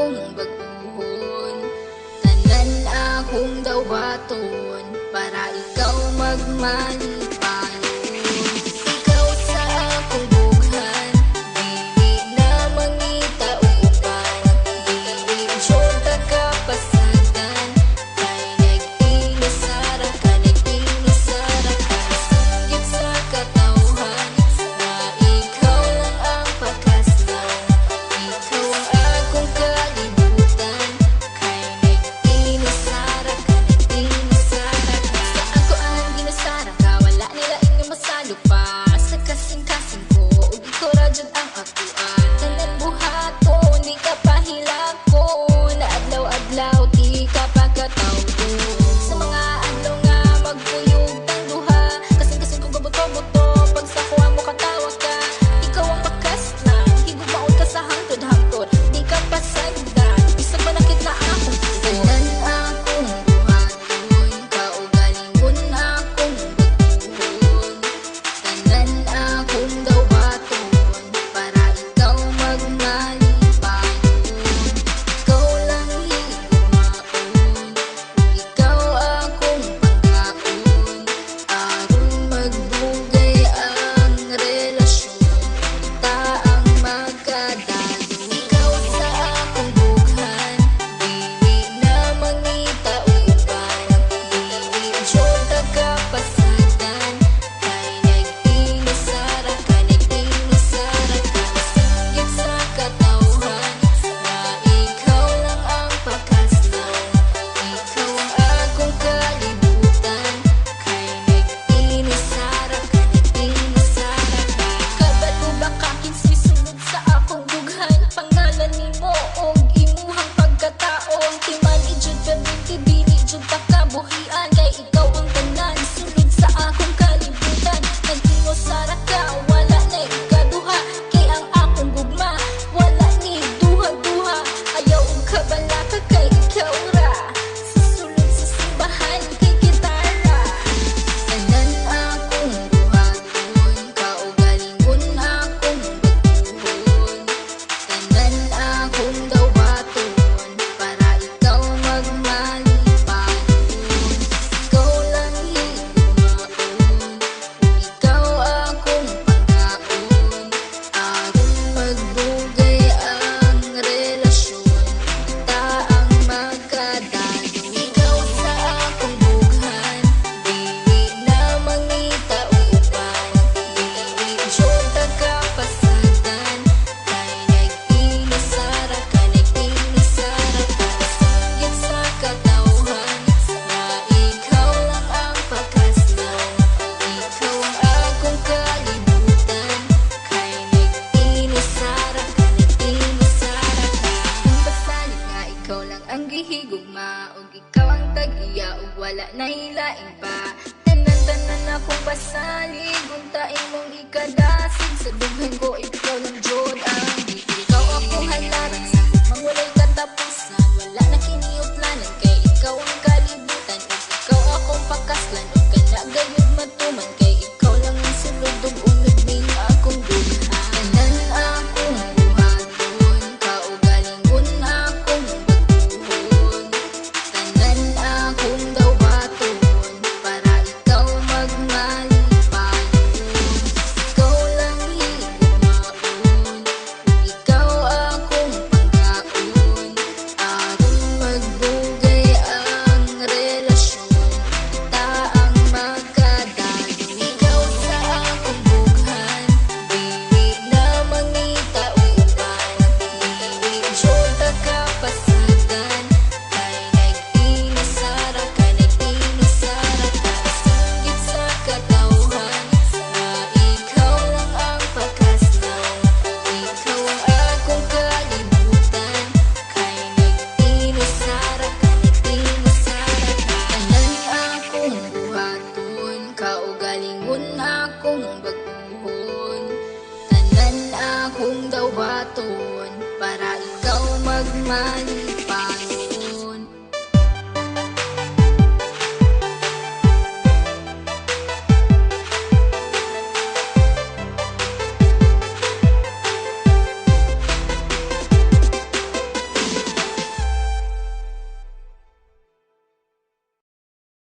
akong baguhon. Tanan akong daw baton para ikaw magmalipayon. Ikaw sa akong bughan, dili na mangita o uban. Dili jud kapasagan, kay nag-inisara ka, nag-inisara ka. Singgit sa katawhan na ikaw lang ang pakaslan. Ikaw ang akong kalibutan, kay nag-inisara ka, nag-inisara ka. Sa ako ang ginusara ka, wala nila inyo masalo pa. Sa kasing-kasing ko, ug ikaw ra jud ang akuan. Tanan buhaton, di ka pahilakon. Adlaw-adlaw, di ka pagkatawgon. Sa mga adlaw nga magkuyog tang duha, kasing-kasing ko gabuto-buto. Pag sa kuha mo katawa ka, ikaw ang pakaslan. Higug maon ka sa hangtod-hangtod, di ka pasagdan. Bisag manakit na akong tugon. Tanan akong buhaton, kaugalingon akong baguhon. Tanan akong daw baton para ikaw magmalipayon. Ikaw lang higumaon, ikaw akong pangkaon. Aron magdugay ang relasyon, ta ang magkadalo. Ikaw sa akong bughan, dili na mangita o uban. Dili jud kapasagan, kay nag-inisara ka, nag-inisara ka. Singgit sa katawhan na ikaw lang ang pakaslan. Ikaw ang akong kalibutan, kay nag-inisara ka, nag-inisara ka. Kabalo ba ka kinsay sulod sa akong bughan? Pangalan nimo og imuhang pagkatao. Ang timan ijud perminti, dili jud ta kabuhian. Kay ikaw ang tanan sulod sa akong kalibutan. Nag-inosara ka, wala na ikaduha. Kay ang akong gugma, wala ni duha-duha. Ayaw og kabala ka, kay ikaw ra. Susulod sa simbahan, kay gitara. Tanan akong buhaton, kaugalingon akong baguhon. Tanan akong daw baton para ikaw magmalipayon. Ikaw lang higumaon, ikaw akong pangkaon. Aron magdugay ang relasyon, ta ang magkadalo. Ikaw sa akong bughan, dili na mangita o uban. Dili jud kapasagan, kay nag-inisara ka, nag-inisara ka. Singgit sa katawhan na ikaw lang ang pakaslan. Ikaw ang akong kalibutan, kay nag-inisara ka, nag-inisara ka. Kung basali nga ikaw lang ang gihigugma, ug ikaw ang tag-iya, ug wala na hilaing pa. Tanan-tanan akong basalig, untain mong ikadasig. Sa dughan ko ikaw lang jud ang di. Ikaw akong halaran sa gugmang walay katapusan. Wala na kiniuplanan, kay ikaw ang kalibutan. Ug ikaw akong pakaslan, ug kana gayud matuman. Kay ikaw lang ang sulod ug unod ning akong dughan. Tanan akong buhaton, kaugalingon akong baguhon. Tanan akong daw baton para ikaw magmalipayon. Ikaw lang higumaon, ikaw akong pangkaon. Aron magdugay ang relasyon, ta ang magkadalo. Ikaw sa akong bughan, dili na mangita o uban. Dili jud kapasagan, kay nag-inisara ka, nag-inisara ka. Singgit sa katawhan na ikaw lang ang pakaslan. Ikaw ang akong kalibutan, kay nag-inisara ka, nag-inisara ka. Tanan akong buhaton, kaugalingon akong baguhon. Tanan akong daw baton para ikaw magmalipayon.